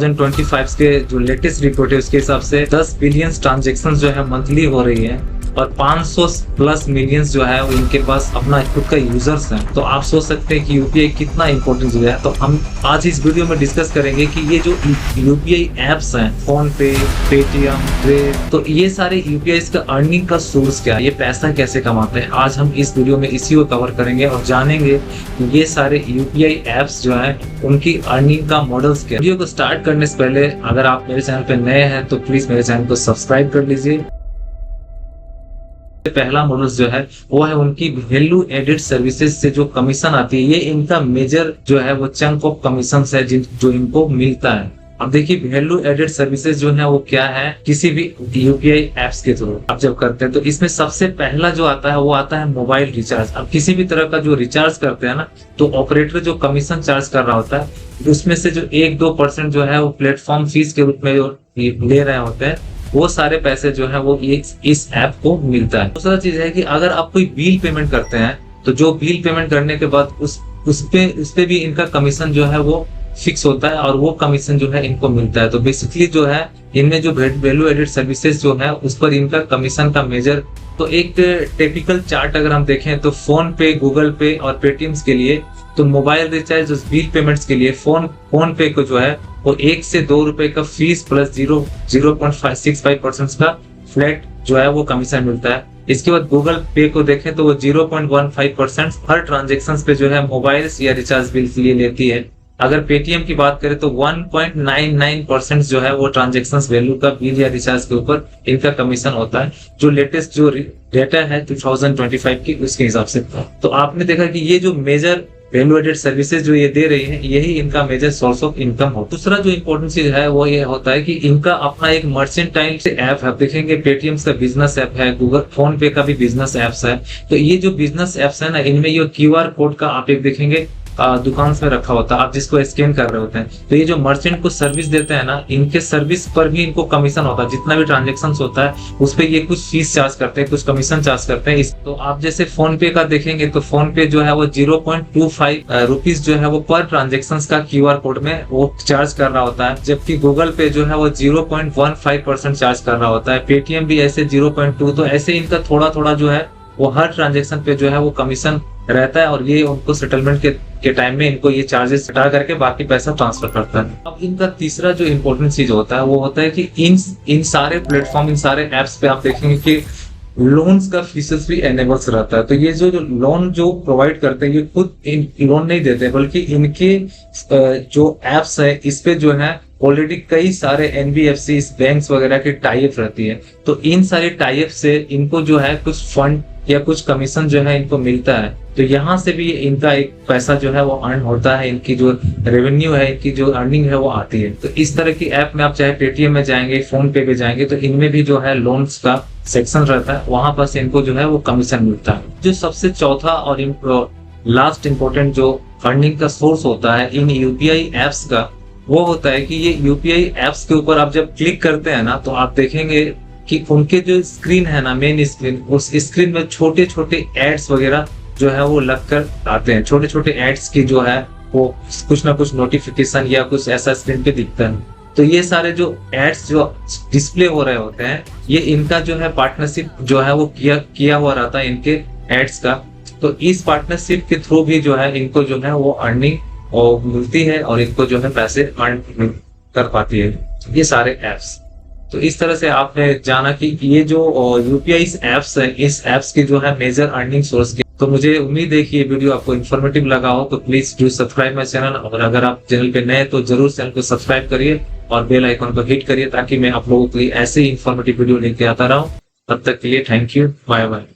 2025 के जो latest report है उसके हिसाब से 10 बिलियन ट्रांजेक्शन जो है मंथली हो रही है और 500 प्लस मिलियंस जो है वो इनके पास अपना खुद का यूजर्स हैं। तो आप सोच सकते हैं कि यूपीआई कितना इंपॉर्टेंट हो गया है। तो हम आज इस वीडियो में डिस्कस करेंगे कि ये जो यूपीआई एप्स हैं, फोन पे, पेटीएम, तो ये सारे यूपीआई का अर्निंग का सोर्स क्या है, ये पैसा कैसे कमाते हैं, आज हम इस वीडियो में इसी को कवर करेंगे और जानेंगे कि ये सारे यूपीआई एप्स जो है उनकी अर्निंग का मॉडल्स क्या है। वीडियो को स्टार्ट करने से पहले अगर आप मेरे चैनल पे नए हैं तो प्लीज मेरे चैनल को सब्सक्राइब कर लीजिए। पहला मॉडल जो है वो है उनकी वैल्यू एडेड सर्विसेज से जो कमीशन आती है, ये इनका मेजर जो है वो चंक ऑफ कमीशन है जो इनको मिलता है। अब देखिए वैल्यू एडेड सर्विसेज जो है वो क्या है, किसी भी यूपीआई एप्स के थ्रू आप जब करते हैं तो इसमें सबसे पहला जो आता है वो आता है मोबाइल रिचार्ज। अब किसी भी तरह का जो रिचार्ज करते हैं ना तो ऑपरेटर जो कमीशन चार्ज कर रहा होता है उसमें से जो 1-2% जो है वो प्लेटफॉर्म फीस के रूप में ले रहे होते हैं, वो सारे पैसे जो है वो इस ऐप को मिलता है। दूसरा चीज है कि अगर आप कोई बिल पेमेंट करते हैं तो जो बिल पेमेंट करने के बाद उस पे भी इनका कमीशन जो है वो फिक्स होता है और वो कमीशन जो है इनको मिलता है। तो बेसिकली जो है इनमें जो वैल्यू एडेड सर्विसेज जो है उस पर इनका कमीशन का मेजर, तो एक टिपिकल चार्ट अगर हम देखें तो फोन पे, गूगल पे और पेटीएम के लिए, तो मोबाइल रिचार्ज बिल पेमेंट्स के लिए फोन पे को जो है वो 1 से 2 रुपए का फीस प्लस 0.65% का फ्लैट जो है वो कमीशन मिलता है। इसके बाद गूगल पे को देखें तो वो 0.15% हर ट्रांजेक्शन पे जो है मोबाइल या रिचार्ज बिल के लिए लेती है। अगर पेटीएम की बात करें तो 1.99% जो है वो ट्रांजेक्शन वैल्यू का बिल या रिचार्ज के ऊपर इनका कमीशन होता है, जो लेटेस्ट जो डेटा है 2025 की उसके हिसाब से। तो आपने देखा कि ये जो मेजर वैल्यू एडेड सर्विसेज जो ये दे रही है यही इनका मेजर सोर्स ऑफ इनकम हो। दूसरा जो इम्पोर्टेंट चीज है वो ये होता है कि इनका अपना एक मर्चेंटाइल ऐप है। देखेंगे पेटीएम का बिजनेस ऐप है, गूगल फोन पे का भी बिजनेस एप्स है। तो ये जो बिजनेस एप्स है ना इनमें ये क्यूआर कोड का आप एक देखेंगे दुकान में रखा होता है, आप जिसको स्कैन कर रहे होते हैं। तो ये जो मर्चेंट को सर्विस देते हैं ना इनके सर्विस पर भी इनको कमीशन होता है। जितना भी ट्रांजेक्शन होता है उस पर ये कुछ फीस चार्ज करते हैं, कुछ कमीशन चार्ज करते हैं। तो आप जैसे फोन पे का देखेंगे तो फोन पे जो है वो 0.25 रुपीज जो है वो पर ट्रांजेक्शन का क्यूआर कोड में वो चार्ज कर रहा होता है, जबकि गूगल पे जो है वो 0.15% चार्ज कर रहा होता है। पेटीएम भी ऐसे 0.2। तो ऐसे इनका थोड़ा थोड़ा जो है वो हर ट्रांजेक्शन पे जो है वो कमीशन रहता है और ये उनको सेटलमेंट के टाइम में इनको ये चार्जेस हटा करके बाकी पैसा ट्रांसफर करता है। अब इनका तीसरा जो इम्पोर्टेंट चीज होता है वो होता है कि इन सारे प्लेटफॉर्म, इन सारे एप्स पे आप देखेंगे कि लोन्स का फीसेस भी एनेबल्स रहता है। तो ये जो लोन जो प्रोवाइड करते हैं ये खुद लोन नहीं देते, बल्कि इनके जो एप्स है इस पे जो है ऑलरेडी कई सारे एनबीएफसी बैंक्स वगैरह की टाइप रहती है। तो इन सारे टाइप से इनको जो है कुछ फंड या कुछ कमीशन जो है इनको मिलता है। तो यहाँ से भी इनका एक पैसा जो है वो अर्न होता है, इनकी जो रेवेन्यू है, इनकी जो अर्निंग है वो आती है। तो इस तरह की ऐप में आप चाहे पेटीएम में जाएंगे, फोन पे जाएंगे तो इनमें भी जो है लोन्स का सेक्शन रहता है, वहां पर से इनको जो है वो कमीशन मिलता है। जो सबसे चौथा और लास्ट इम्पोर्टेंट जो अर्निंग का सोर्स होता है इन यूपीआई एप्स का, वो होता है कि ये यूपीआई एप्स के ऊपर आप जब क्लिक करते हैं ना तो आप देखेंगे कि उनके जो स्क्रीन है ना, मेन स्क्रीन, उस स्क्रीन में छोटे छोटे एड्स वगैरह जो है वो लग कर आते हैं। छोटे छोटे एड्स की जो है वो कुछ ना कुछ नोटिफिकेशन या कुछ ऐसा स्क्रीन पे दिखता है। तो ये सारे जो एड्स जो डिस्प्ले हो रहे होते हैं ये इनका जो है पार्टनरशिप जो है वो किया हुआ रहता है इनके एड्स का। तो इस पार्टनरशिप के थ्रू भी जो है इनको जो है वो अर्निंग मिलती है और इनको जो है पैसे अर्न कर पाती है ये सारे एप्स। तो इस तरह से आपने जाना कि ये जो यूपीआई एप्स है, इस एप्स की जो है मेजर अर्निंग सोर्स की। तो मुझे उम्मीद है कि ये वीडियो आपको इन्फॉर्मेटिव लगा हो, तो please do subscribe my channel. और अगर आप चैनल पे नए तो जरूर चैनल को सब्सक्राइब करिए और बेल आइकन को हिट करिए ताकि मैं आप लोगों के लिए ऐसे ही इन्फॉर्मेटिव वीडियो लेके आता रहूं। तब तक के लिए थैंक यू, बाय बाय।